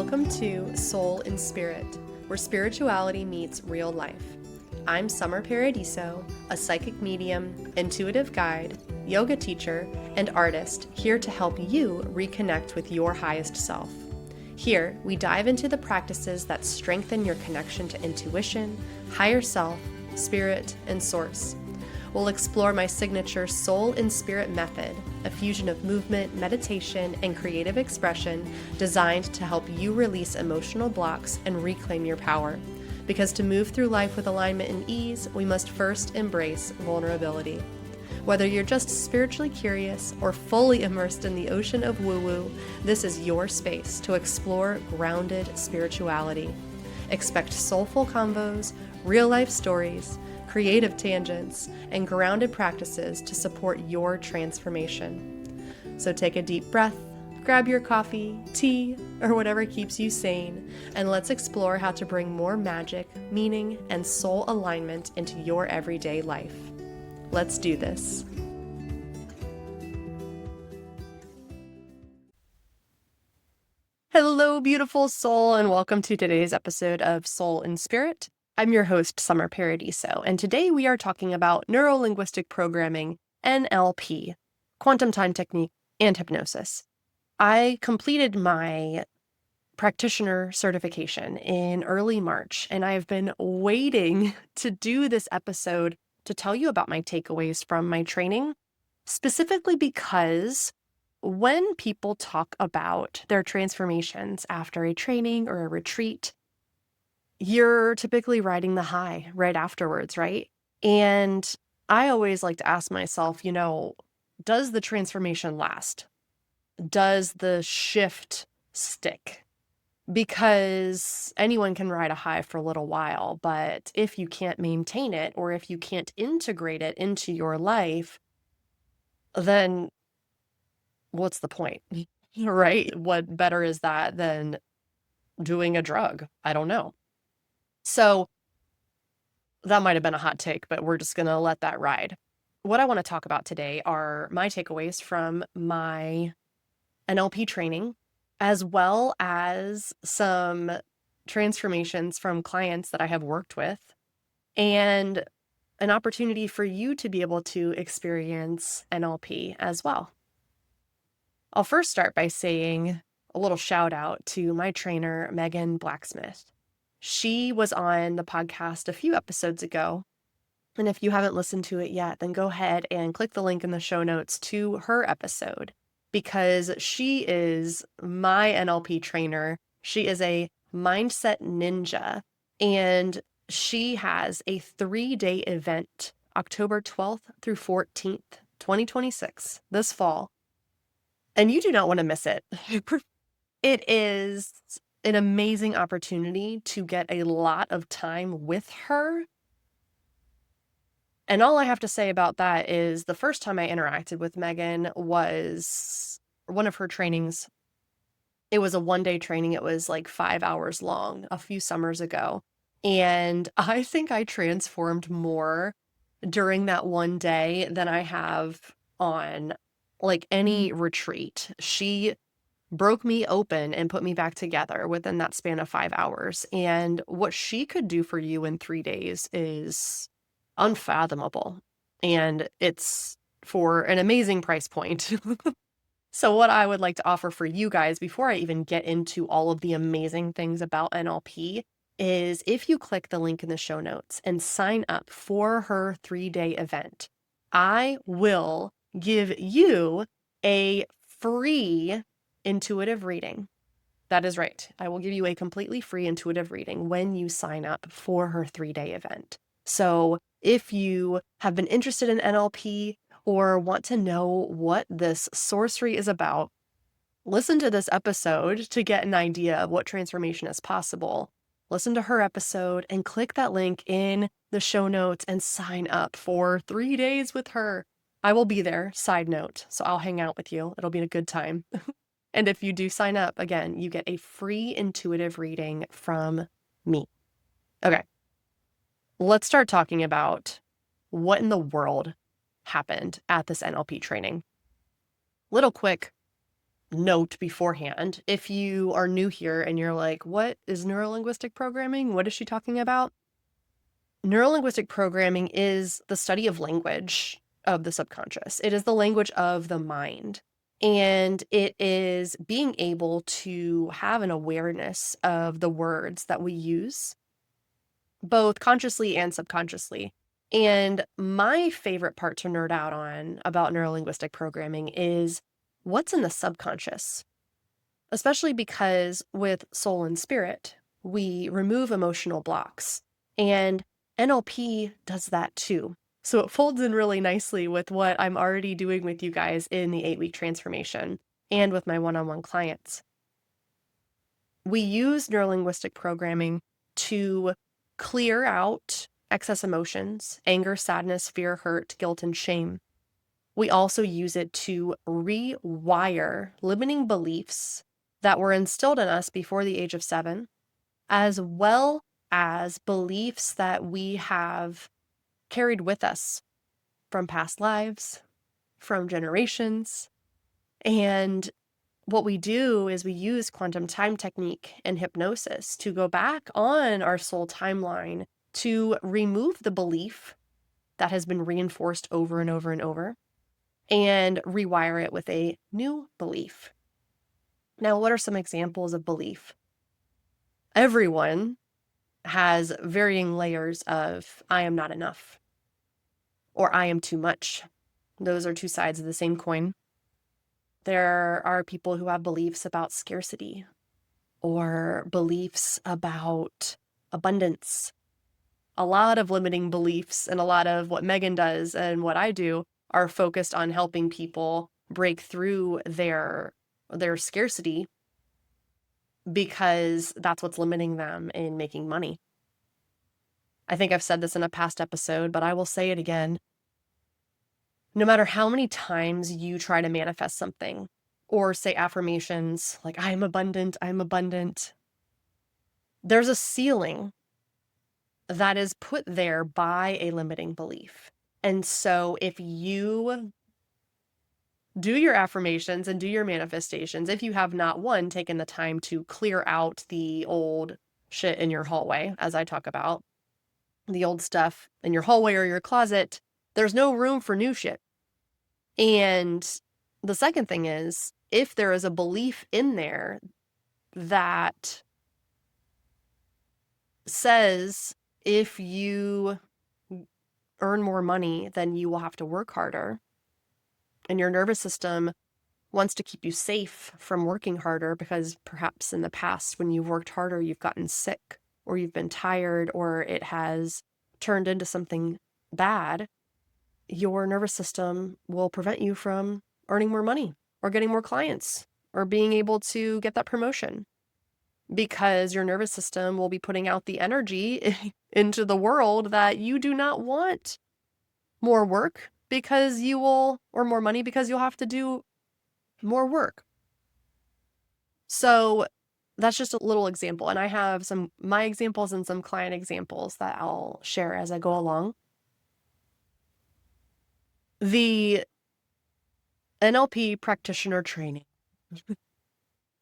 Welcome to Soul in Spirit, where spirituality meets real life. I'm Summer Paradiso, a psychic medium, intuitive guide, yoga teacher, and artist here to help you reconnect with your highest self. Here, we dive into the practices that strengthen your connection to intuition, higher self, spirit, and source. We'll explore my signature Soul in Spirit method, a fusion of movement, meditation, and creative expression designed to help you release emotional blocks and reclaim your power. Because to move through life with alignment and ease, we must first embrace vulnerability. Whether you're just spiritually curious or fully immersed in the ocean of woo-woo, this is your space to explore grounded spirituality. Expect soulful convos, real-life stories, creative tangents, and grounded practices to support your transformation. So take a deep breath, grab your coffee, tea, or whatever keeps you sane, and let's explore how to bring more magic, meaning, and soul alignment into your everyday life. Let's do this. Hello, beautiful soul, and welcome to today's episode of Soul in Spirit. I'm your host, Summer Paradiso, and today we are talking about neuro-linguistic programming, NLP, quantum time technique, and hypnosis. I completed my practitioner certification in early March, and I've been waiting to do this episode to tell you about my takeaways from my training, specifically because when people talk about their transformations after a training or a retreat, you're typically riding the high right afterwards, right? And I always like to ask myself, does the transformation last? Does the shift stick? Because anyone can ride a high for a little while, but if you can't maintain it or if you can't integrate it into your life, then what's the point, right? What better is that than doing a drug? I don't know. So that might have been a hot take, but we're just going to let that ride. What I want to talk about today are my takeaways from my NLP training, as well as some transformations from clients that I have worked with, and an opportunity for you to be able to experience NLP as well. I'll first start by saying a little shout out to my trainer, Megan Blacksmith. She was on the podcast a few episodes ago, and if you haven't listened to it yet, then go ahead and click the link in the show notes to her episode, because she is my NLP trainer. She is a mindset ninja, and she has a 3-day event, October 12th through 14th, 2026, this fall, and you do not want to miss it. It is an amazing opportunity to get a lot of time with her. And all I have to say about that is the first time I interacted with Megan was one of her trainings. It was a 1-day training. It was like 5 hours long a few summers ago. And I think I transformed more during that one day than I have on like any retreat. She broke me open and put me back together within that span of 5 hours. And what she could do for you in 3 days is unfathomable. And it's for an amazing price point. So what I would like to offer for you guys before I even get into all of the amazing things about NLP is if you click the link in the show notes and sign up for her 3-day event, I will give you a free intuitive reading. That is right. I will give you a completely free intuitive reading when you sign up for her 3-day event. So if you have been interested in NLP or want to know what this sorcery is about, listen to this episode to get an idea of what transformation is possible. Listen to her episode and click that link in the show notes and sign up for 3 days with her. I will be there, side note, so I'll hang out with you. It'll be a good time. And if you do sign up, again, you get a free intuitive reading from me. Okay, let's start talking about what in the world happened at this NLP training. Little quick note beforehand, if you are new here and you're like, what is neurolinguistic programming? What is she talking about? Neurolinguistic programming is the study of language of the subconscious. It is the language of the mind. And it is being able to have an awareness of the words that we use, both consciously and subconsciously. And my favorite part to nerd out on about neurolinguistic programming is what's in the subconscious, especially because with soul and spirit, we remove emotional blocks. And NLP does that too. So it folds in really nicely with what I'm already doing with you guys in the 8-week transformation and with my one-on-one clients. We use neurolinguistic programming to clear out excess emotions, anger, sadness, fear, hurt, guilt, and shame. We also use it to rewire limiting beliefs that were instilled in us before the age of 7, as well as beliefs that we have carried with us from past lives, from generations. And what we do is we use quantum time technique and hypnosis to go back on our soul timeline to remove the belief that has been reinforced over and over and over and rewire it with a new belief. Now, what are some examples of belief? Everyone has varying layers of I am not enough or I am too much. Those are two sides of the same coin. There are people who have beliefs about scarcity or beliefs about abundance. A lot of limiting beliefs and a lot of what Megan does and what I do are focused on helping people break through their scarcity because that's what's limiting them in making money. I think I've said this in a past episode, but I will say it again. No matter how many times you try to manifest something or say affirmations like, I'm abundant, there's a ceiling that is put there by a limiting belief. And so if you do your affirmations and do your manifestations, if you have not, one, taken the time to clear out the old shit in your hallway, as I talk about, the old stuff in your hallway or your closet, there's no room for new shit. And the second thing is, if there is a belief in there that says if you earn more money, then you will have to work harder, and your nervous system wants to keep you safe from working harder because perhaps in the past when you've worked harder, you've gotten sick or you've been tired or it has turned into something bad, your nervous system will prevent you from earning more money or getting more clients or being able to get that promotion because your nervous system will be putting out the energy into the world that you do not want more work because you will, or more money because you'll have to do more work. So that's just a little example. And I have some my examples and some client examples that I'll share as I go along. The NLP Practitioner training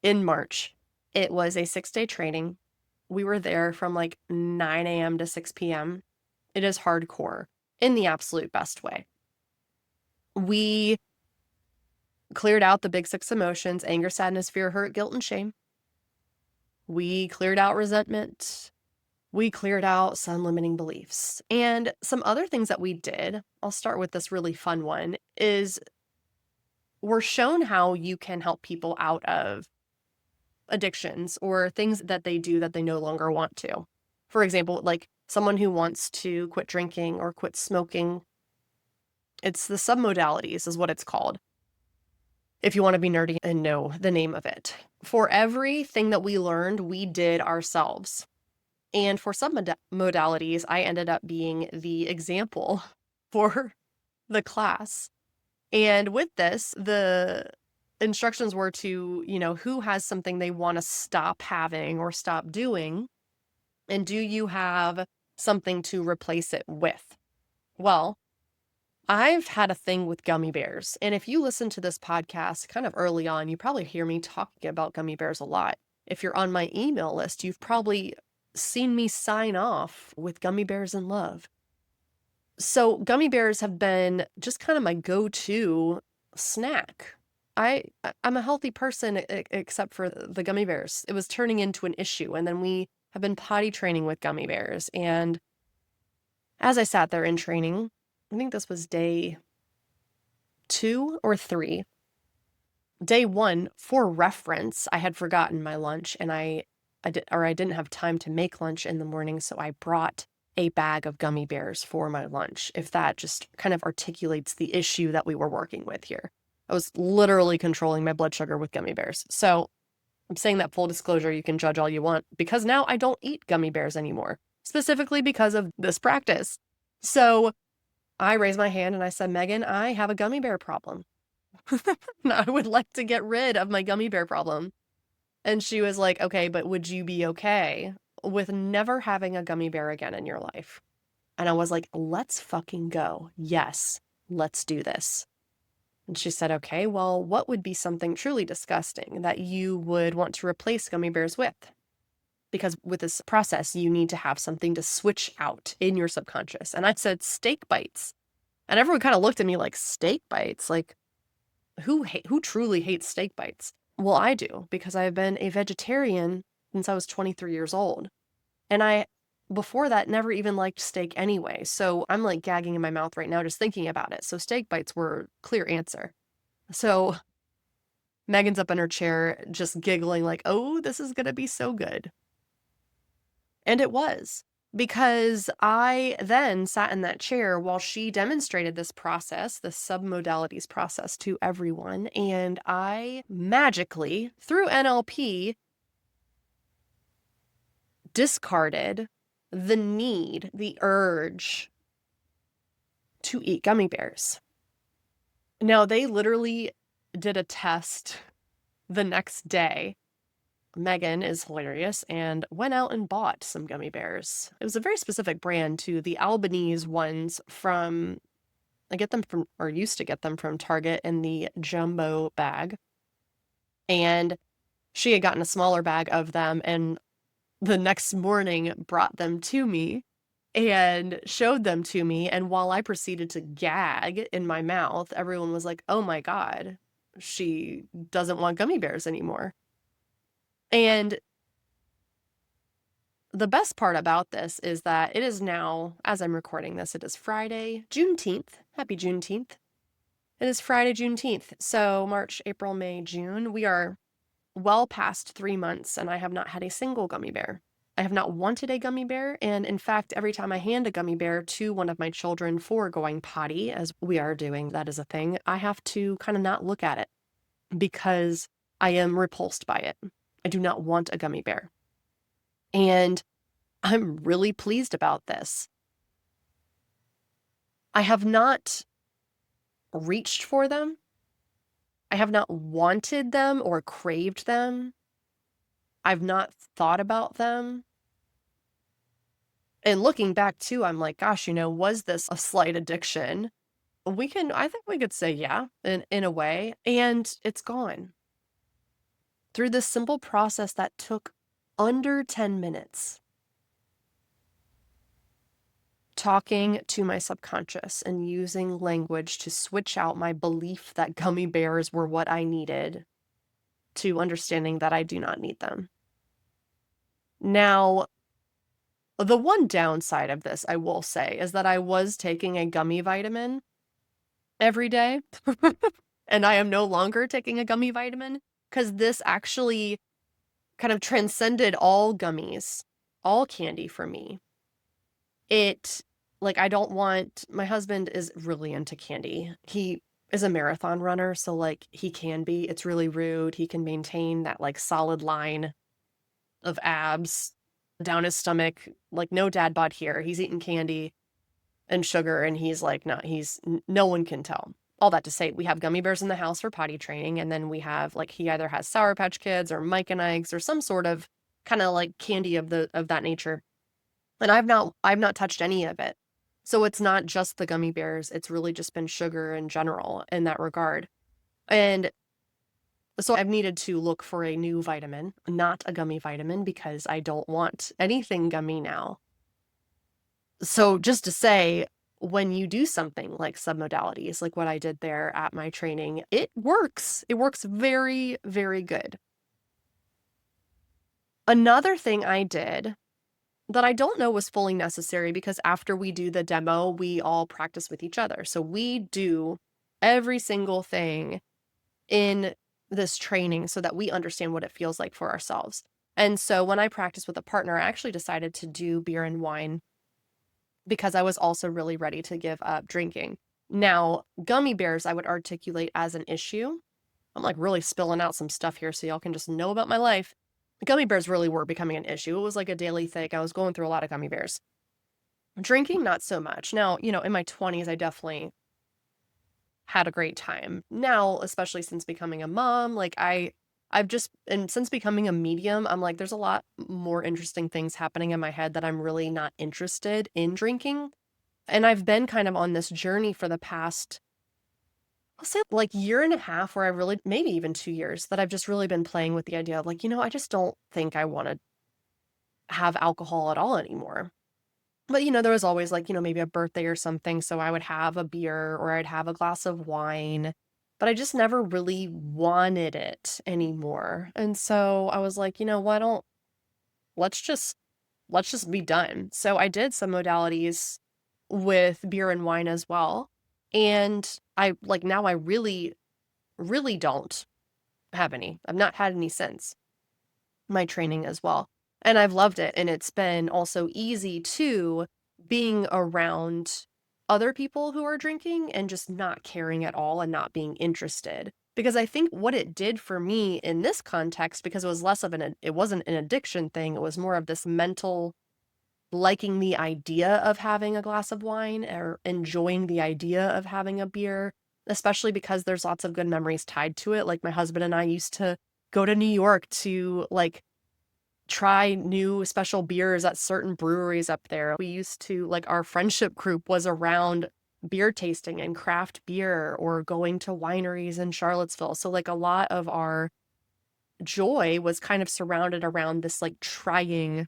in March, it was a 6-day training. We were there from like 9 a.m. to 6 p.m. It is hardcore in the absolute best way. We cleared out the big 6 emotions: anger, sadness, fear, hurt, guilt, and shame. We cleared out resentment. We cleared out some limiting beliefs. And some other things that we did, I'll start with this really fun one, is we're shown how you can help people out of addictions or things that they do that they no longer want to. For example, like someone who wants to quit drinking or quit smoking. It's the submodalities is what it's called, if you want to be nerdy and know the name of it. For everything that we learned, we did ourselves. And for some modalities, I ended up being the example for the class. And with this, the instructions were to, who has something they want to stop having or stop doing? And do you have something to replace it with? Well, I've had a thing with gummy bears. And if you listen to this podcast kind of early on, you probably hear me talking about gummy bears a lot. If you're on my email list, you've probably seen me sign off with gummy bears in love. So gummy bears have been just kind of my go-to snack. I'm a healthy person except for the gummy bears. It was turning into an issue, and then we have been potty training with gummy bears. And as I sat there in training, I think this was day 2 or 3. Day 1, for reference, I had forgotten my lunch, and I didn't have time to make lunch in the morning, so I brought a bag of gummy bears for my lunch, if that just kind of articulates the issue that we were working with here. I was literally controlling my blood sugar with gummy bears. So I'm saying that full disclosure, you can judge all you want, because now I don't eat gummy bears anymore, specifically because of this practice. So I raised my hand and I said, Megan, I have a gummy bear problem. I would like to get rid of my gummy bear problem. And she was like, okay, but would you be okay with never having a gummy bear again in your life? And I was like, let's fucking go. Yes, let's do this. And she said, okay, well, what would be something truly disgusting that you would want to replace gummy bears with? Because with this process, you need to have something to switch out in your subconscious. And I said, steak bites. And everyone kind of looked at me like, steak bites? Like, who truly hates steak bites? Well, I do, because I've been a vegetarian since I was 23 years old. And I, before that, never even liked steak anyway. So I'm like gagging in my mouth right now just thinking about it. So steak bites were a clear answer. So Megan's up in her chair just giggling like, oh, this is going to be so good. And it was, because I then sat in that chair while she demonstrated this process, the submodalities process, to everyone. And I magically, through NLP, discarded the need, the urge to eat gummy bears. Now, they literally did a test the next day. Megan is hilarious and went out and bought some gummy bears. It was a very specific brand too, the Albanese ones from, I get them from, or used to get them from Target in the jumbo bag. And she had gotten a smaller bag of them and the next morning brought them to me and showed them to me. And while I proceeded to gag in my mouth, everyone was like, oh my God, she doesn't want gummy bears anymore. And the best part about this is that it is now, as I'm recording this, it is Friday, Juneteenth. Happy Juneteenth. It is Friday, Juneteenth. So March, April, May, June. We are well past 3 months and I have not had a single gummy bear. I have not wanted a gummy bear. And in fact, every time I hand a gummy bear to one of my children for going potty, as we are doing, that is a thing, I have to kind of not look at it because I am repulsed by it. I do not want a gummy bear. And I'm really pleased about this. I have not reached for them. I have not wanted them or craved them. I've not thought about them. And looking back too, I'm like, gosh, was this a slight addiction? I think we could say, yeah, in a way. And it's gone. Through this simple process that took under 10 minutes. Talking to my subconscious and using language to switch out my belief that gummy bears were what I needed to understanding that I do not need them. Now, the one downside of this, I will say, is that I was taking a gummy vitamin every day, and I am no longer taking a gummy vitamin because this actually kind of transcended all gummies, all candy for me. I don't want, my husband is really into candy. He is a marathon runner, so he can be, it's really rude. He can maintain that solid line of abs down his stomach, no dad bod here. He's eating candy and sugar and he's no one can tell. All that to say, we have gummy bears in the house for potty training. And then we have he either has Sour Patch Kids or Mike and Ike's or some sort of kind of candy of that nature. And I've not touched any of it. So it's not just the gummy bears, it's really just been sugar in general in that regard. And so I've needed to look for a new vitamin, not a gummy vitamin, because I don't want anything gummy now. So just to say, when you do something like submodalities, like what I did there at my training, it works. It works very, very good. Another thing I did that I don't know was fully necessary, because after we do the demo, we all practice with each other. So we do every single thing in this training so that we understand what it feels like for ourselves. And so when I practiced with a partner, I actually decided to do beer and wine because I was also really ready to give up drinking. Now, gummy bears, I would articulate as an issue. I'm like really spilling out some stuff here so y'all can just know about my life. The gummy bears really were becoming an issue. It was like a daily thing. I was going through a lot of gummy bears. Drinking, not so much. Now, in my 20s, I definitely had a great time. Now, especially since becoming a mom, like I've just, and since becoming a medium, I'm like, there's a lot more interesting things happening in my head that I'm really not interested in drinking. And I've been kind of on this journey for the past, I'll say like year and a half, where I really, maybe even 2 years, that I've just really been playing with the idea of like, I just don't think I want to have alcohol at all anymore. But, there was always like, maybe a birthday or something. So I would have a beer or I'd have a glass of wine, but I just never really wanted it anymore. And so I was like, why don't, let's just, let's just be done. So I did some modalities with beer and wine as well. And I like, now I really, really don't have any. I've not had any since my training as well. And I've loved it. And it's been also easy too, being around other people who are drinking and just not caring at all and not being interested. Because I think what it did for me in this context, because it was less of it wasn't an addiction thing, it was more of this mental liking the idea of having a glass of wine or enjoying the idea of having a beer, especially because there's lots of good memories tied to it. Like my husband and I used to go to New York to like try new special beers at certain breweries up there. We used to, like, our friendship group was around beer tasting and craft beer or going to wineries in Charlottesville. So like a lot of our joy was kind of surrounded around this like trying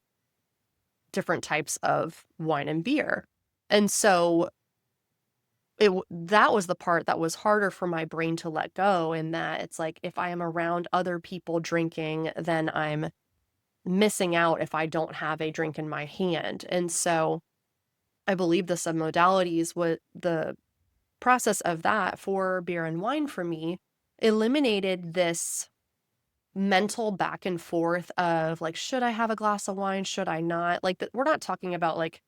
different types of wine and beer. And so that was the part that was harder for my brain to let go, in that it's like if I am around other people drinking, then I'm missing out if I don't have a drink in my hand. And so I believe the submodalities, what the process of that for beer and wine for me, eliminated this mental back and forth of like, should I have a glass of wine? Should I not? Like, we're not talking about like,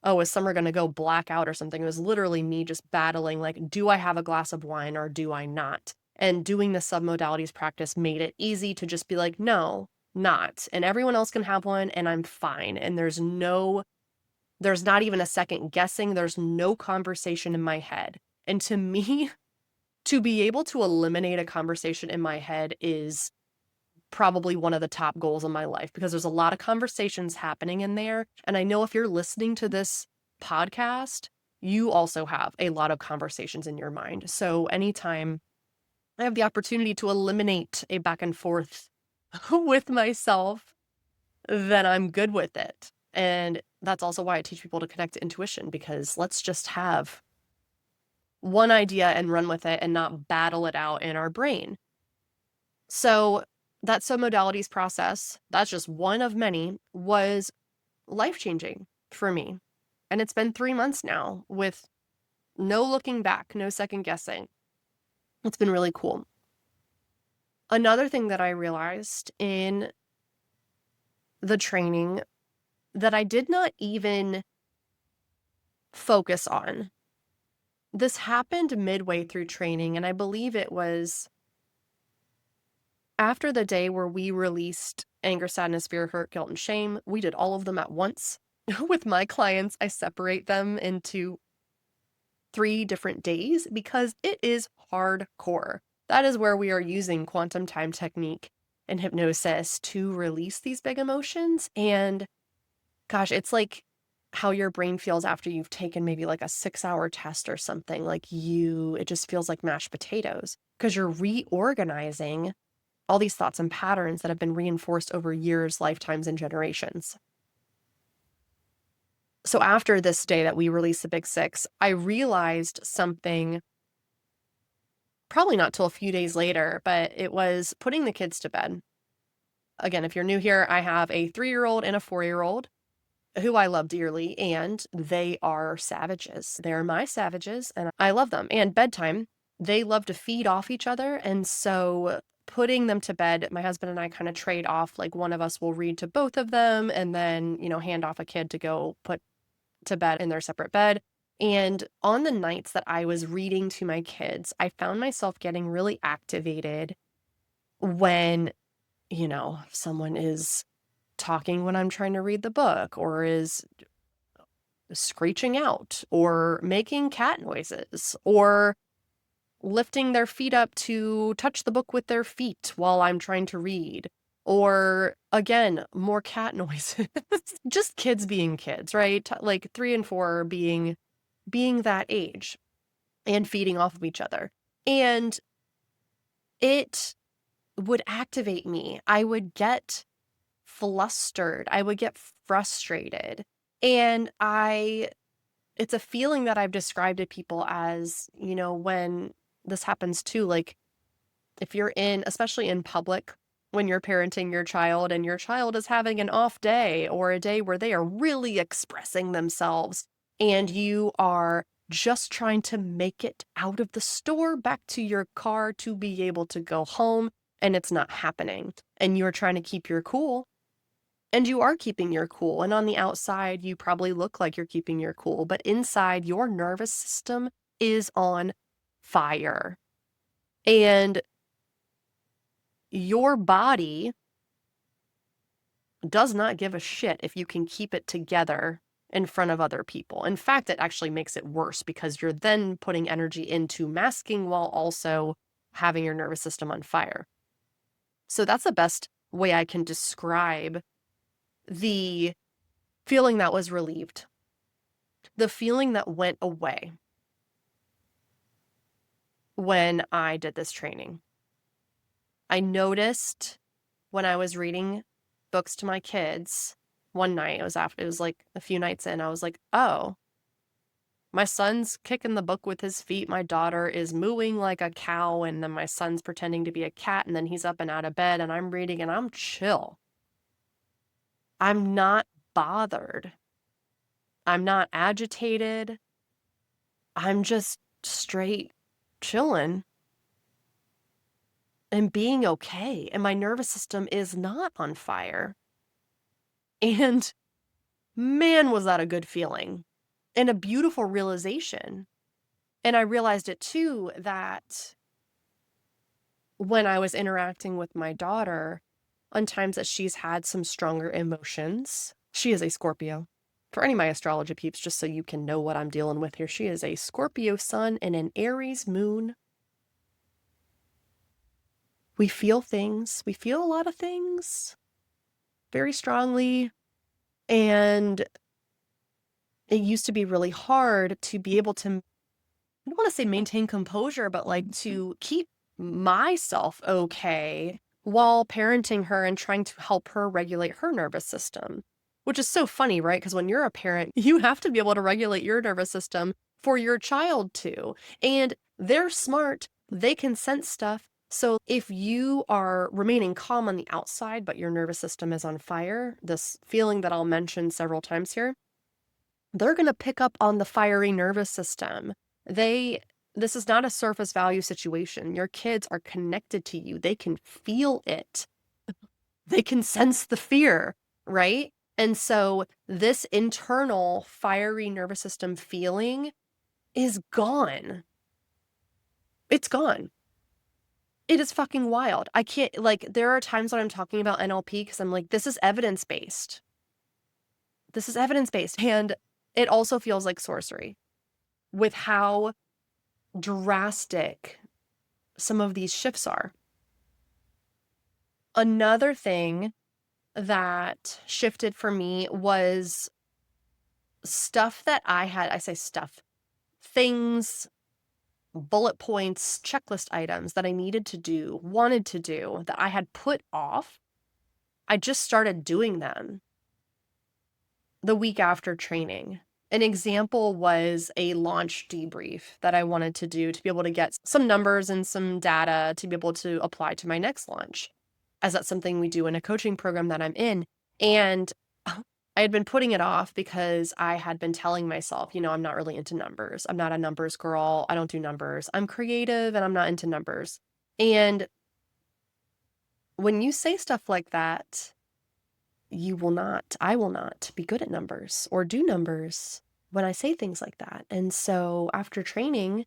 oh, is summer going to go black out or something? It was literally me just battling, like, do I have a glass of wine or do I not? And doing the submodalities practice made it easy to just be like, no, not. And everyone else can have one and I'm fine. And there's not even a second guessing. There's no conversation in my head. And to me, to be able to eliminate a conversation in my head is probably one of the top goals in my life, because there's a lot of conversations happening in there. And I know if you're listening to this podcast, you also have a lot of conversations in your mind. So anytime I have the opportunity to eliminate a back and forth with myself, then I'm good with it. And that's also why I teach people to connect to intuition, because let's just have one idea and run with it and not battle it out in our brain. So that submodalities process, that's just one of many, was life-changing for me. And it's been 3 months now with no looking back, no second guessing. It's been really cool. Another thing that I realized in the training that I did not even focus on. This happened midway through training, and I believe it was after the day where we released anger, sadness, fear, hurt, guilt, and shame. We did all of them at once. With my clients, I separate them into 3 different days because it is hardcore. That is where we are using quantum time technique and hypnosis to release these big emotions. And gosh, it's like how your brain feels after you've taken maybe like a 6-hour test or something. It just feels like mashed potatoes because you're reorganizing all these thoughts and patterns that have been reinforced over years, lifetimes, and generations. So after this day that we released the Big Six, I realized something probably not till a few days later, but it was putting the kids to bed. Again, if you're new here, I have a 3-year-old and a 4-year-old who I love dearly, and they are savages. They're my savages, and I love them. And bedtime, they love to feed off each other. And so putting them to bed, my husband and I kind of trade off, like one of us will read to both of them and then, hand off a kid to go put to bed in their separate bed. And on the nights that I was reading to my kids, I found myself getting really activated when, someone is talking when I'm trying to read the book or is screeching out or making cat noises or lifting their feet up to touch the book with their feet while I'm trying to read. Or again, more cat noises. Just kids being kids, right? Like 3 and 4 being that age and feeding off of each other. And it would activate me. I would get flustered. I would get frustrated. And it's a feeling that I've described to people as, when this happens too, like if you're especially in public, when you're parenting your child and your child is having an off day or a day where they are really expressing themselves and you are just trying to make it out of the store back to your car to be able to go home and it's not happening and you're trying to keep your cool. And you are keeping your cool. And on the outside, you probably look like you're keeping your cool. But inside, your nervous system is on fire. And your body does not give a shit if you can keep it together in front of other people. In fact, it actually makes it worse because you're then putting energy into masking while also having your nervous system on fire. So that's the best way I can describe the feeling that was relieved. The feeling that went away when I did this training. I noticed when I was reading books to my kids one night, it was like a few nights in, I was like, oh, my son's kicking the book with his feet. My daughter is mooing like a cow. And then my son's pretending to be a cat. And then he's up and out of bed and I'm reading and I'm chill. I'm not bothered. I'm not agitated. I'm just straight chilling and being okay. And my nervous system is not on fire. And man, was that a good feeling and a beautiful realization. And I realized it too, that when I was interacting with my daughter on times that she's had some stronger emotions, she is a Scorpio. For any of my astrology peeps, just so you can know what I'm dealing with here, she is a Scorpio sun and an Aries moon. We feel things. We feel a lot of things very strongly. And it used to be really hard to be able to, I don't want to say maintain composure, but like to keep myself okay while parenting her and trying to help her regulate her nervous system, which is so funny, right? Because when you're a parent, you have to be able to regulate your nervous system for your child too. And they're smart. They can sense stuff. So if you are remaining calm on the outside, but your nervous system is on fire, this feeling that I'll mention several times here, they're going to pick up on the fiery nervous system. This is not a surface value situation. Your kids are connected to you. They can feel it. They can sense the fear, right? And so this internal fiery nervous system feeling is gone. It's gone. It is fucking wild. I can't, like, there are times when I'm talking about NLP because I'm like, this is evidence-based. This is evidence-based. And it also feels like sorcery with how drastic some of these shifts are. Another thing that shifted for me was stuff that I say stuff, things, bullet points, checklist items that I needed to do, wanted to do, that I had put off. I just started doing them the week after training. An example was a launch debrief that I wanted to do to be able to get some numbers and some data to be able to apply to my next launch, as that's something we do in a coaching program that I'm in. And I had been putting it off because I had been telling myself, I'm not really into numbers. I'm not a numbers girl. I don't do numbers. I'm creative and I'm not into numbers. And when you say stuff like that, I will not be good at numbers or do numbers when I say things like that. And so after training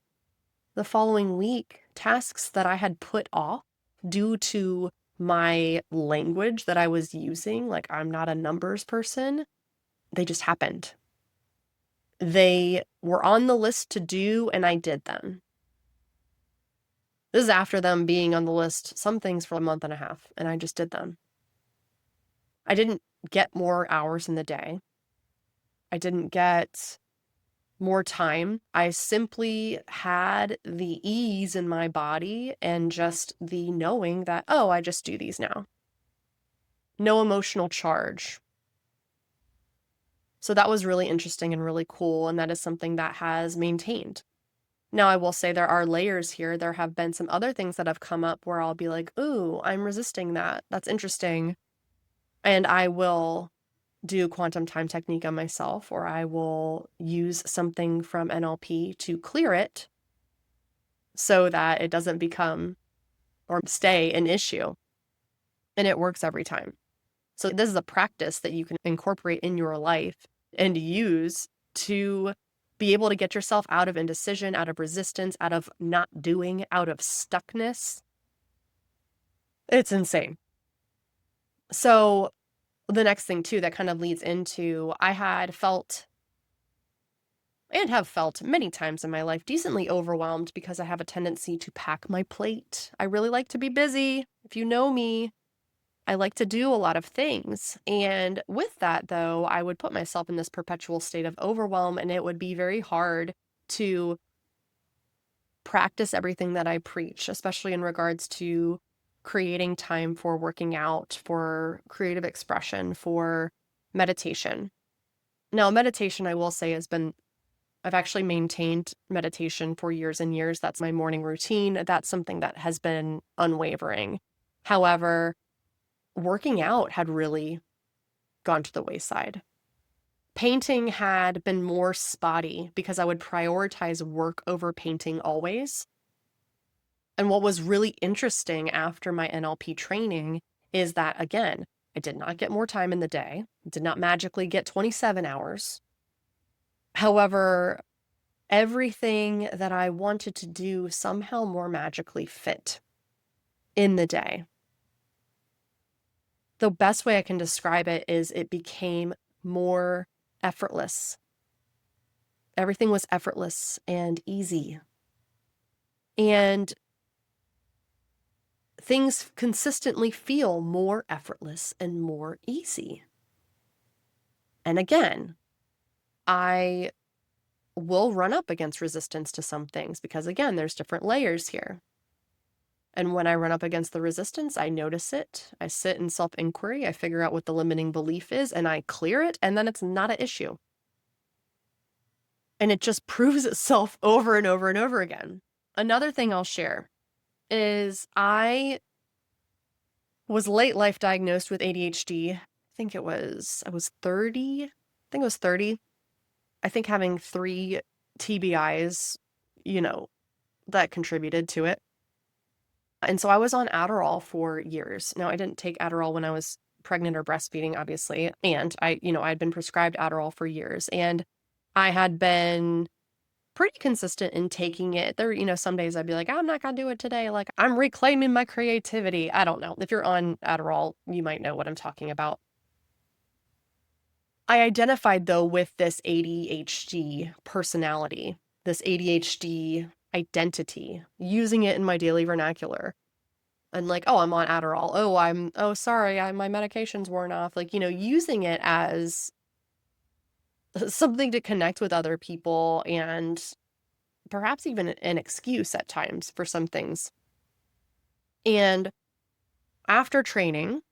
the following week, tasks that I had put off due to my language that I was using, like I'm not a numbers person, they just happened. They were on the list to do, and I did them. This is after them being on the list, some things for a month and a half, and I just did them. I didn't get more hours in the day. I didn't get more time. I simply had the ease in my body and just the knowing that, oh, I just do these now. No emotional charge. So that was really interesting and really cool, and that is something that has maintained. Now, I will say there are layers here. There have been some other things that have come up where I'll be like, ooh, I'm resisting that. That's interesting. And I will do quantum time technique on myself, or I will use something from NLP to clear it so that it doesn't become or stay an issue. And it works every time. So this is a practice that you can incorporate in your life and use to be able to get yourself out of indecision, out of resistance, out of not doing, out of stuckness. It's insane. So the next thing too, that kind of leads into, I had felt and have felt many times in my life decently overwhelmed because I have a tendency to pack my plate. I really like to be busy. If you know me, I like to do a lot of things. And with that, though, I would put myself in this perpetual state of overwhelm, and it would be very hard to practice everything that I preach, especially in regards to creating time for working out, for creative expression, for meditation. Now, meditation, I will say, I've actually maintained meditation for years and years. That's my morning routine. That's something that has been unwavering. However, working out had really gone to the wayside. Painting had been more spotty because I would prioritize work over painting always. And what was really interesting after my NLP training is that, again, I did not get more time in the day, did not magically get 27 hours. However, everything that I wanted to do somehow more magically fit in the day. The best way I can describe it is it became more effortless. Everything was effortless and easy. And things consistently feel more effortless and more easy. And again, I will run up against resistance to some things because, again, there's different layers here. And when I run up against the resistance, I notice it. I sit in self-inquiry. I figure out what the limiting belief is, and I clear it, and then it's not an issue. And it just proves itself over and over and over again. Another thing I'll share is I was late life diagnosed with ADHD. I was 30. I think it was 30. I think having 3 TBIs, that contributed to it. And so I was on Adderall for years. Now, I didn't take Adderall when I was pregnant or breastfeeding, obviously. And I'd been prescribed Adderall for years. And I had been pretty consistent in taking it. There, some days I'd be like, I'm not going to do it today. Like, I'm reclaiming my creativity. I don't know. If you're on Adderall, you might know what I'm talking about. I identified, though, with this ADHD personality, this ADHD identity, using it in my daily vernacular. And like, oh, I'm on Adderall. Oh, sorry, my medication's worn off. Like, using it as something to connect with other people, and perhaps even an excuse at times for some things. And after training,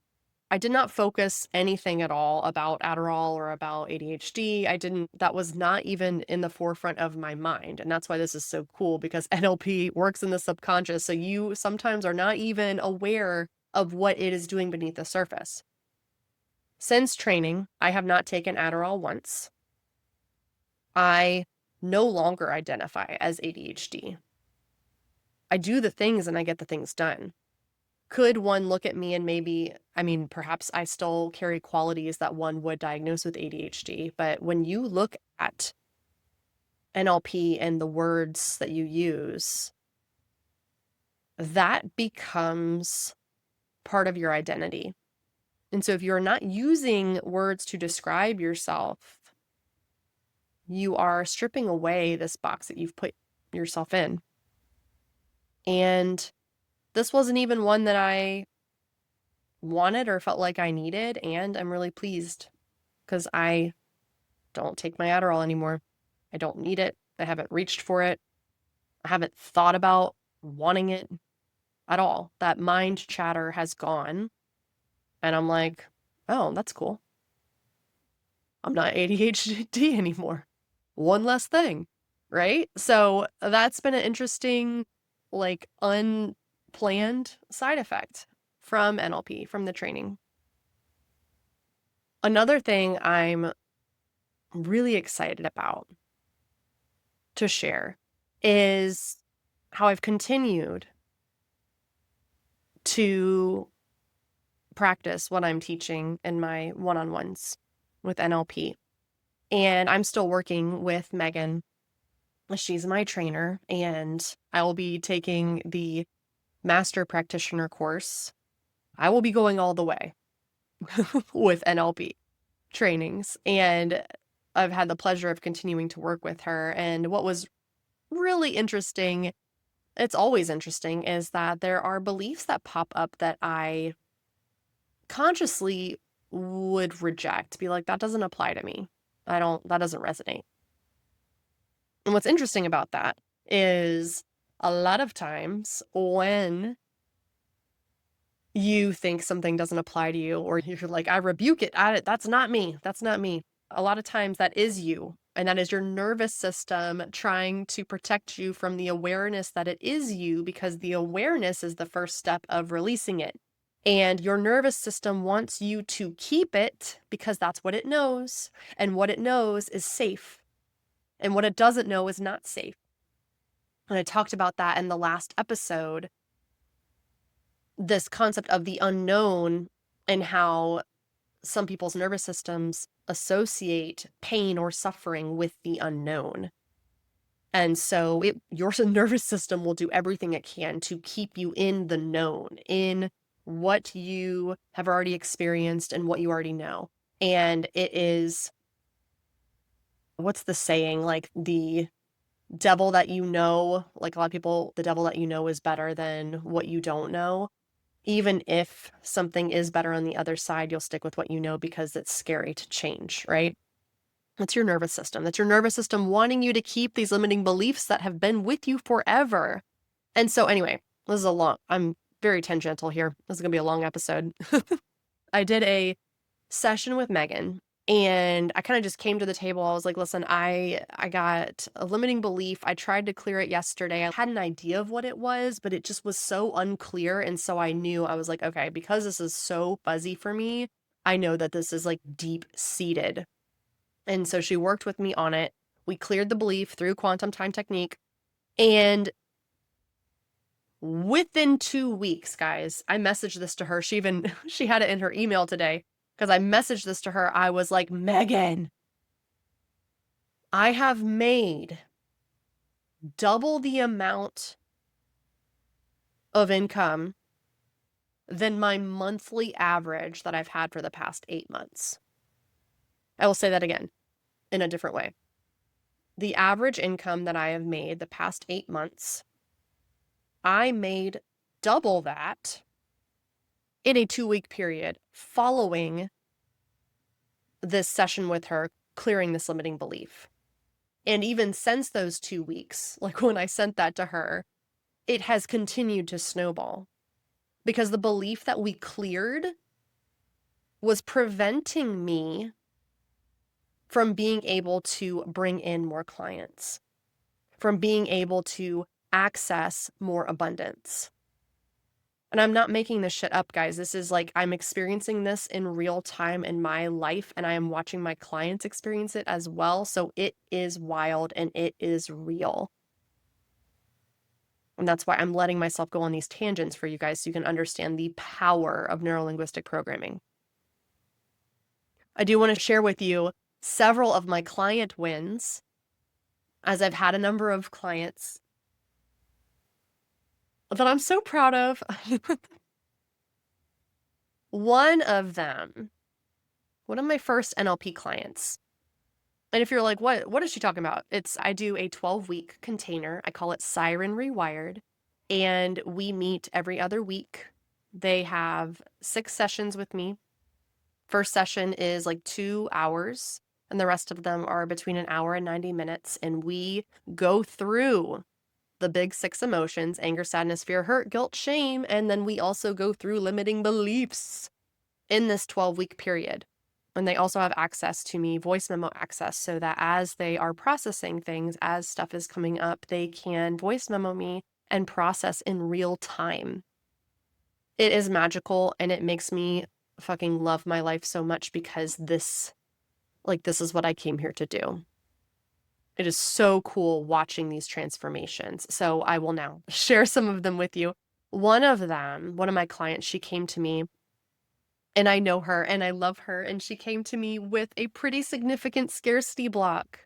I did not focus anything at all about Adderall or about ADHD. That was not even in the forefront of my mind. And that's why this is so cool, because NLP works in the subconscious. So you sometimes are not even aware of what it is doing beneath the surface. Since training, I have not taken Adderall once. I no longer identify as ADHD. I do the things and I get the things done. Could one look at me and maybe, perhaps I still carry qualities that one would diagnose with ADHD, but when you look at NLP and the words that you use, that becomes part of your identity. And so if you're not using words to describe yourself, you are stripping away this box that you've put yourself in. And this wasn't even one that I wanted or felt like I needed, and I'm really pleased because I don't take my Adderall anymore. I don't need it. I haven't reached for it. I haven't thought about wanting it at all. That mind chatter has gone, and I'm like, oh, that's cool. I'm not ADHD anymore. One less thing, right? So that's been an interesting, unplanned side effect from NLP, from the training. Another thing I'm really excited about to share is how I've continued to practice what I'm teaching in my one-on-ones with NLP. And I'm still working with Megan. She's my trainer, and I will be taking the Master Practitioner course. I will be going all the way with NLP trainings, and I've had the pleasure of continuing to work with her. And what was really interesting, it's always interesting, is that there are beliefs that pop up that I consciously would reject, be like, that doesn't apply to me. That doesn't resonate. And what's interesting about that is a lot of times when you think something doesn't apply to you, or you're like, I rebuke it. That's not me. That's not me. A lot of times that is you. And that is your nervous system trying to protect you from the awareness that it is you, because the awareness is the first step of releasing it. And your nervous system wants you to keep it because that's what it knows. And what it knows is safe. And what it doesn't know is not safe. And I talked about that in the last episode, this concept of the unknown and how some people's nervous systems associate pain or suffering with the unknown. And so your nervous system will do everything it can to keep you in the known, in what you have already experienced and what you already know. And it is, what's the saying? Like the devil that you know, like a lot of people, the devil that you know is better than what you don't know. Even if something is better on the other side, you'll stick with what you know because it's scary to change, right? That's your nervous system. That's your nervous system wanting you to keep these limiting beliefs that have been with you forever. And so anyway, I'm very tangential here. This is going to be a long episode. I did a session with Megan, and I kind of just came to the table. I was like, listen, I got a limiting belief. I tried to clear it yesterday. I had an idea of what it was, but it just was so unclear. And so I knew, I was like, okay, because this is so fuzzy for me, I know that this is like deep seated. And so she worked with me on it. We cleared the belief through quantum time technique. And within 2 weeks, guys, I messaged this to her. She had it in her email today. Because I messaged this to her, I was like, Megan, I have made double the amount of income than my monthly average that I've had for the past 8 months. I will say that again in a different way. The average income that I have made the past 8 months, I made double that in a 2-week period following this session with her. clearing this limiting belief. And even since those 2 weeks, like when I sent that to her, it has continued to snowball because the belief that we cleared was preventing me from being able to bring in more clients, from being able to access more abundance. And I'm not making this shit up, guys. This is like, I'm experiencing this in real time in my life, and I am watching my clients experience it as well. So it is wild and it is real. And that's why I'm letting myself go on these tangents for you guys so you can understand the power of neurolinguistic programming. I do want to share with you several of my client wins, as I've had a number of clients that I'm so proud of. One of my first NLP clients. And if you're like, what is she talking about? I do a 12-week container. I call it Siren Rewired. And we meet every other week. They have 6 sessions with me. First session is like 2 hours, and the rest of them are between an hour and 90 minutes. And we go through the big 6 emotions: anger, sadness, fear, hurt, guilt, shame. And then we also go through limiting beliefs in this 12-week period. And they also have access to me, voice memo access, so that as they are processing things, as stuff is coming up, they can voice memo me and process in real time. It is magical, and it makes me fucking love my life so much because this is what I came here to do. It is so cool watching these transformations. So I will now share some of them with you. One of my clients, she came to me, and I know her and I love her, and she came to me with a pretty significant scarcity block.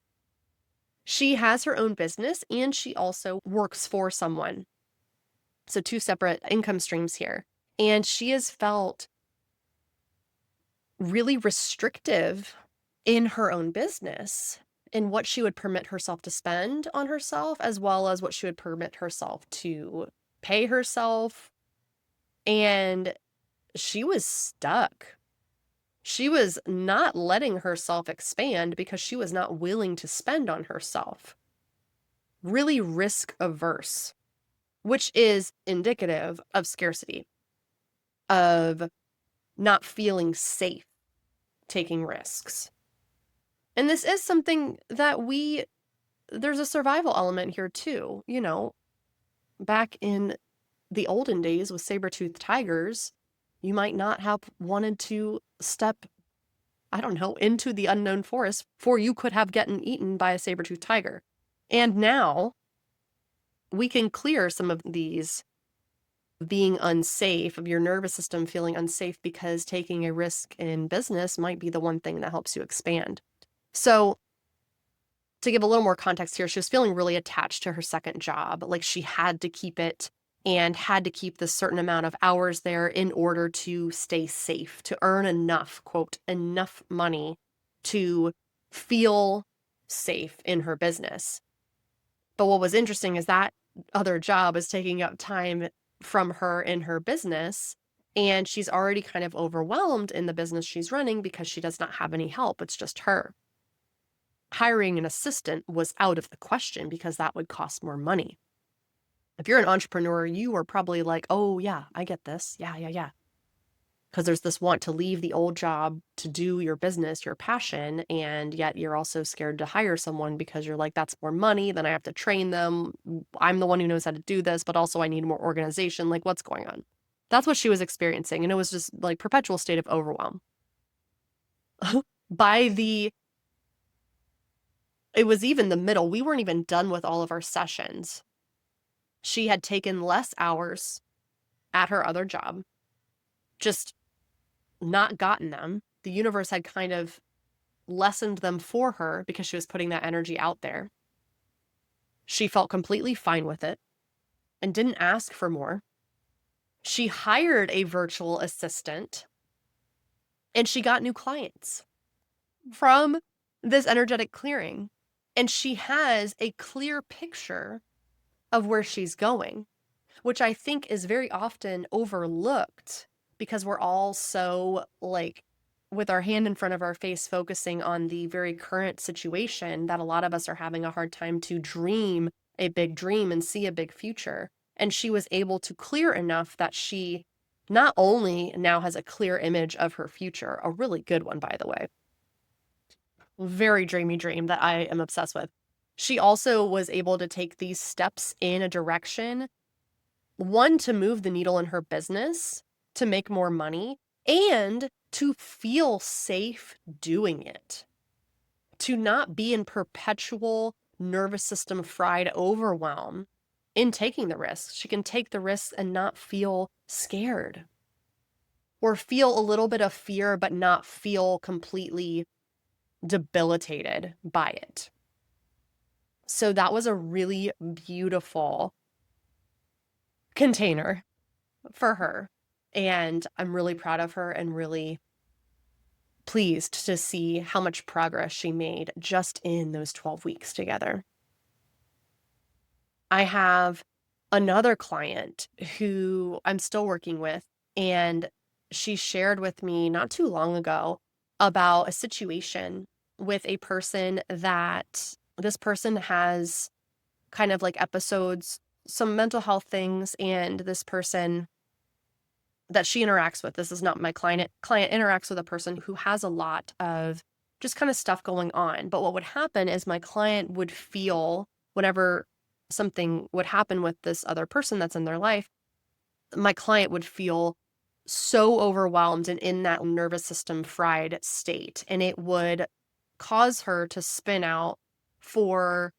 She has her own business and she also works for someone. So 2 separate income streams here. And she has felt really restrictive in her own business, in what she would permit herself to spend on herself, as well as what she would permit herself to pay herself. And she was stuck. She was not letting herself expand because she was not willing to spend on herself. Really risk averse, which is indicative of scarcity, of not feeling safe taking risks. And this is something that there's a survival element here too. You know, back in the olden days with saber-toothed tigers, you might not have wanted to step, I don't know, into the unknown forest, for you could have gotten eaten by a saber-toothed tiger. And now we can clear some of these being unsafe, of your nervous system feeling unsafe, because taking a risk in business might be the one thing that helps you expand. So to give a little more context here, she was feeling really attached to her second job. Like she had to keep it and had to keep this certain amount of hours there in order to stay safe, to earn enough, quote, enough money to feel safe in her business. But what was interesting is that other job is taking up time from her in her business, and she's already kind of overwhelmed in the business she's running because she does not have any help. It's just her. Hiring an assistant was out of the question because that would cost more money. If you're an entrepreneur, you are probably like, oh yeah, I get this. Yeah. Because there's this want to leave the old job to do your business, your passion, and yet you're also scared to hire someone because you're like, that's more money, then I have to train them. I'm the one who knows how to do this, but also I need more organization. Like, what's going on? That's what she was experiencing. And it was just like perpetual state of overwhelm. It was even the middle. We weren't even done with all of our sessions. She had taken less hours at her other job, just not gotten them. The universe had kind of lessened them for her because she was putting that energy out there. She felt completely fine with it and didn't ask for more. She hired a virtual assistant and she got new clients from this energetic clearing. And she has a clear picture of where she's going, which I think is very often overlooked because we're all so like with our hand in front of our face, focusing on the very current situation that a lot of us are having a hard time to dream a big dream and see a big future. And she was able to clear enough that she not only now has a clear image of her future, a really good one, by the way, very dreamy dream that I am obsessed with. She also was able to take these steps in a direction, one, to move the needle in her business, to make more money, and to feel safe doing it, to not be in perpetual nervous system fried overwhelm in taking the risks. She can take the risks and not feel scared, or feel a little bit of fear, but not feel completely debilitated by it. So that was a really beautiful container for her. And I'm really proud of her and really pleased to see how much progress she made just in those 12 weeks together. I have another client who I'm still working with, and she shared with me not too long ago about a situation with a person that this person has kind of like episodes, some mental health things, and this person that she interacts with, this is not my client interacts with a person who has a lot of just kind of stuff going on. But what would happen is my client would feel, whenever something would happen with this other person that's in their life, my client would feel so overwhelmed and in that nervous system fried state. And it would cause her to spin out for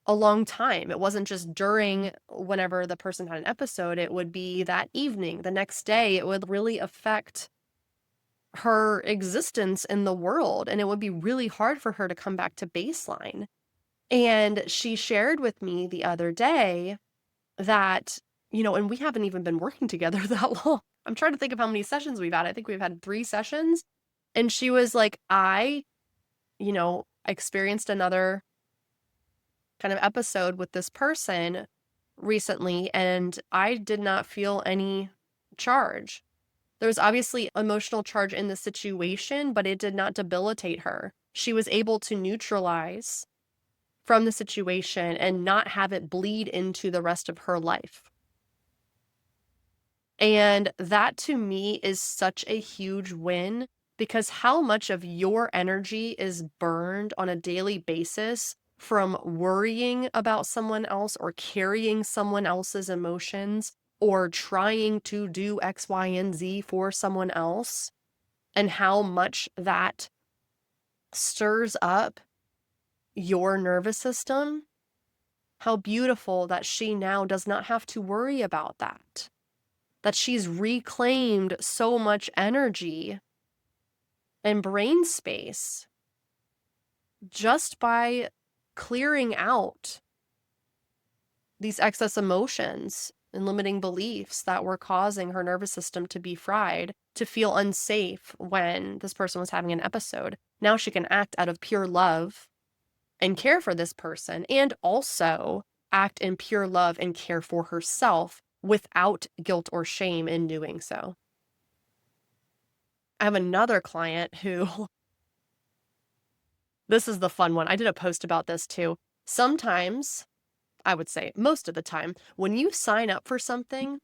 a long time. It wasn't just during whenever the person had an episode, it would be that evening, the next day. It would really affect her existence in the world, and it would be really hard for her to come back to baseline. And she shared with me the other day that, and we haven't even been working together that long. I'm trying to think of how many sessions we've had. I think we've had 3 sessions. And she was like, I experienced another kind of episode with this person recently, and I did not feel any charge. There was obviously emotional charge in the situation, but it did not debilitate her. She was able to neutralize from the situation and not have it bleed into the rest of her life. And that to me is such a huge win, because how much of your energy is burned on a daily basis from worrying about someone else or carrying someone else's emotions or trying to do X, Y, and Z for someone else, and how much that stirs up your nervous system. How beautiful that she now does not have to worry about that. That she's reclaimed so much energy and brain space just by clearing out these excess emotions and limiting beliefs that were causing her nervous system to be fried, to feel unsafe when this person was having an episode. Now she can act out of pure love and care for this person, and also act in pure love and care for herself without guilt or shame in doing so. I have another client who, this is the fun one. I did a post about this too. Sometimes, I would say most of the time, when you sign up for something,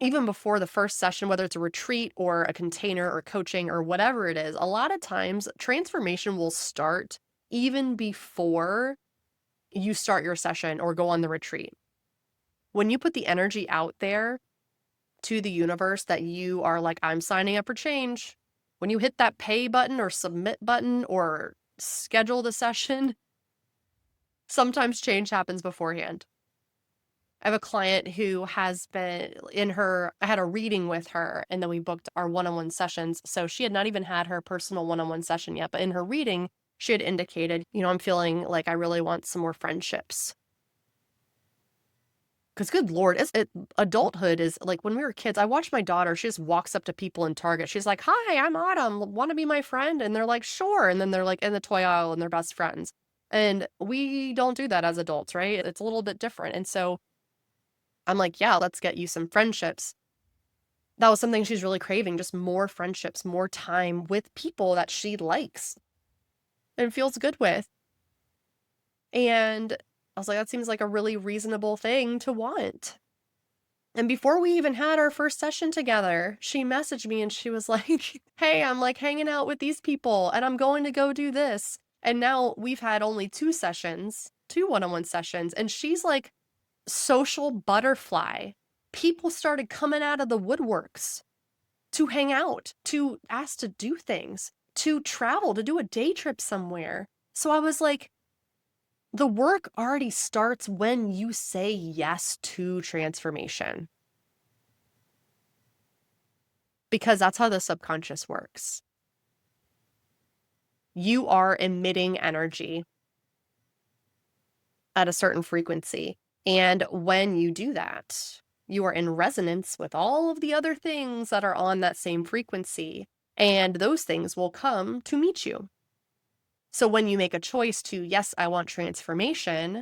even before the first session, whether it's a retreat or a container or coaching or whatever it is, a lot of times transformation will start even before you start your session or go on the retreat. When you put the energy out there to the universe that you are like, I'm signing up for change, when you hit that pay button or submit button or schedule the session, sometimes change happens beforehand. I have a client who has been I had a reading with her, and then we booked our one-on-one sessions. So she had not even had her personal one-on-one session yet, but in her reading, she had indicated, I'm feeling like I really want some more friendships. Because good Lord, adulthood is like, when we were kids, I watched my daughter, she just walks up to people in Target. She's like, hi, I'm Autumn. Want to be my friend? And they're like, sure. And then they're like in the toy aisle and they're best friends. And we don't do that as adults, right? It's a little bit different. And so I'm like, yeah, let's get you some friendships. That was something she's really craving, just more friendships, more time with people that she likes and feels good with. And I was like, that seems like a really reasonable thing to want. And before we even had our first session together, she messaged me and she was like, hey, I'm like hanging out with these people and I'm going to go do this. And now we've had only 2 sessions, 2 one-on-one sessions, and she's like social butterfly. People started coming out of the woodworks to hang out, to ask to do things, to travel, to do a day trip somewhere. So I was like, the work already starts when you say yes to transformation, because that's how the subconscious works. You are emitting energy at a certain frequency. And when you do that, you are in resonance with all of the other things that are on that same frequency. And those things will come to meet you. So when you make a choice to, yes, I want transformation,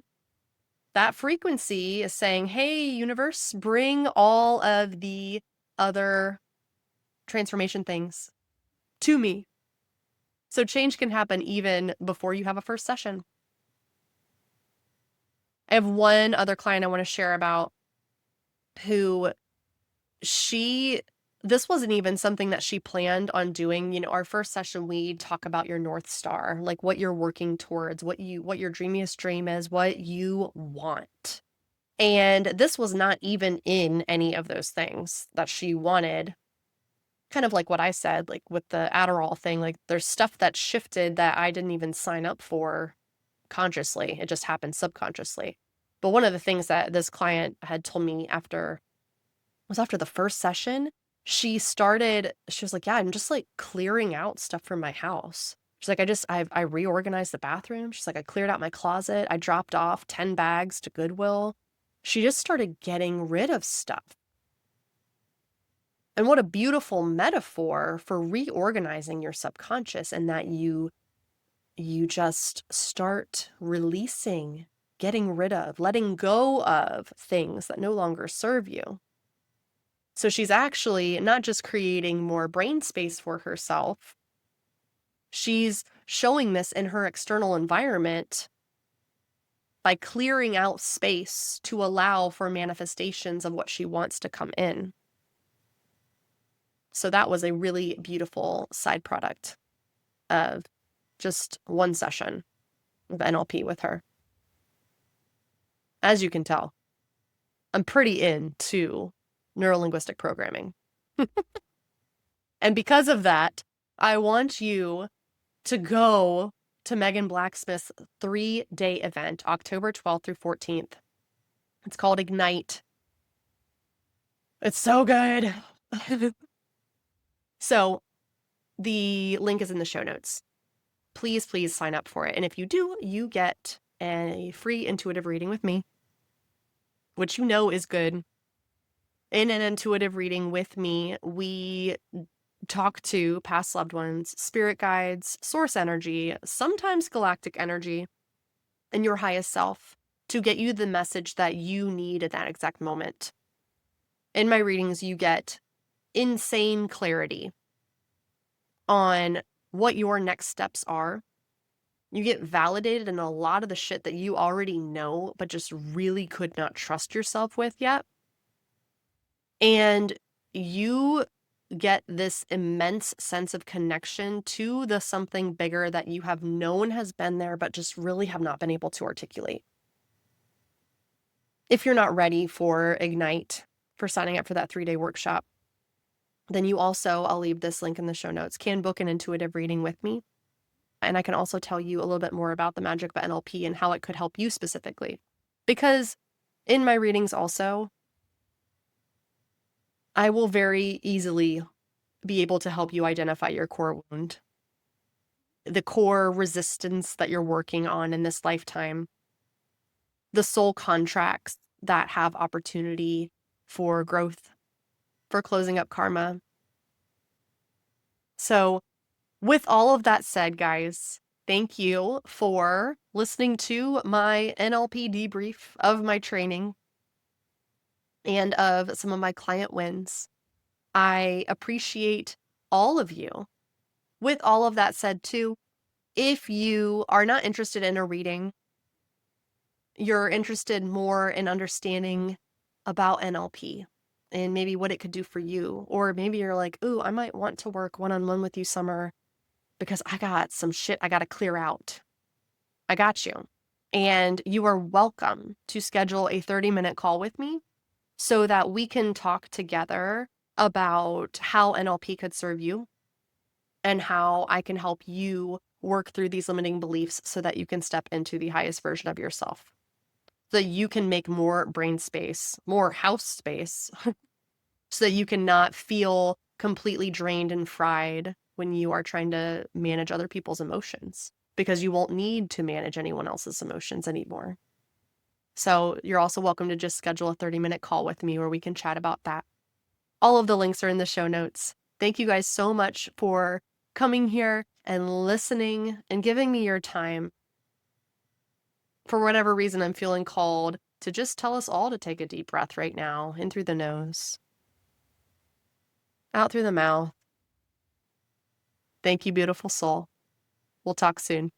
that frequency is saying, hey, universe, bring all of the other transformation things to me. So change can happen even before you have a first session. I have one other client I want to share about who this wasn't even something that she planned on doing. You know, our first session, we talk about your North Star, like what you're working towards, what your dreamiest dream is, what you want. And this was not even in any of those things that she wanted. Kind of like what I said, like with the Adderall thing, like there's stuff that shifted that I didn't even sign up for consciously. It just happened subconsciously. But one of the things that this client had told me after the first session, she was like, yeah, I'm just like clearing out stuff from my house. She's like, I reorganized the bathroom. She's like, I cleared out my closet. I dropped off 10 bags to Goodwill. She just started getting rid of stuff. And what a beautiful metaphor for reorganizing your subconscious, and that you just start releasing, getting rid of, letting go of things that no longer serve you. So she's actually not just creating more brain space for herself, she's showing this in her external environment by clearing out space to allow for manifestations of what she wants to come in. So that was a really beautiful side product of just one session of NLP with her. As you can tell, I'm pretty into neurolinguistic programming. And because of that, I want you to go to Megan Blacksmith's 3-day event, October 12th through 14th. It's called Ignite. It's so good. So the link is in the show notes. Please, please sign up for it. And if you do, you get a free intuitive reading with me, which you know is good. In an intuitive reading with me, we talk to past loved ones, spirit guides, source energy, sometimes galactic energy, and your highest self to get you the message that you need at that exact moment. In my readings, you get insane clarity on what your next steps are. You get validated in a lot of the shit that you already know, but just really could not trust yourself with yet. And you get this immense sense of connection to the something bigger that you have known has been there, but just really have not been able to articulate. If you're not ready for Ignite, for signing up for that 3-day workshop, then you also, I'll leave this link in the show notes, can book an intuitive reading with me. And I can also tell you a little bit more about the magic of NLP and how it could help you specifically. Because in my readings also, I will very easily be able to help you identify your core wound, the core resistance that you're working on in this lifetime, the soul contracts that have opportunity for growth, for closing up karma. So with all of that said, guys, thank you for listening to my NLP debrief of my training and of some of my client wins. I appreciate all of you. With all of that said too, if you are not interested in a reading, you're interested more in understanding about NLP and maybe what it could do for you, or maybe you're like, ooh, I might want to work one-on-one with you, Summer, because I got some shit I got to clear out. I got you. And you are welcome to schedule a 30-minute call with me so that we can talk together about how NLP could serve you and how I can help you work through these limiting beliefs so that you can step into the highest version of yourself. So that you can make more brain space, more house space, so that you can not feel completely drained and fried when you are trying to manage other people's emotions, because you won't need to manage anyone else's emotions anymore. So you're also welcome to just schedule a 30-minute call with me where we can chat about that. All of the links are in the show notes. Thank you guys so much for coming here and listening and giving me your time. For whatever reason, I'm feeling called to just tell us all to take a deep breath right now, in through the nose, out through the mouth. Thank you, beautiful soul. We'll talk soon.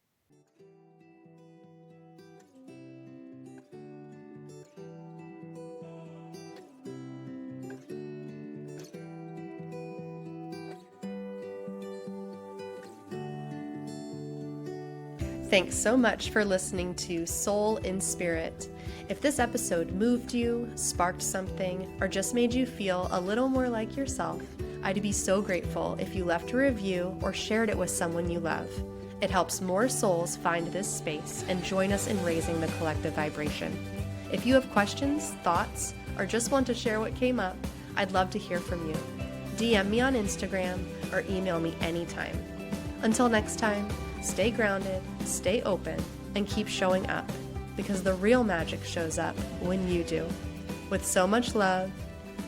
Thanks so much for listening to Soul in Spirit. If this episode moved you, sparked something, or just made you feel a little more like yourself, I'd be so grateful if you left a review or shared it with someone you love. It helps more souls find this space and join us in raising the collective vibration. If you have questions, thoughts, or just want to share what came up, I'd love to hear from you. DM me on Instagram or email me anytime. Until next time, stay grounded, stay open, and keep showing up, because the real magic shows up when you do. With so much love,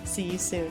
see you soon.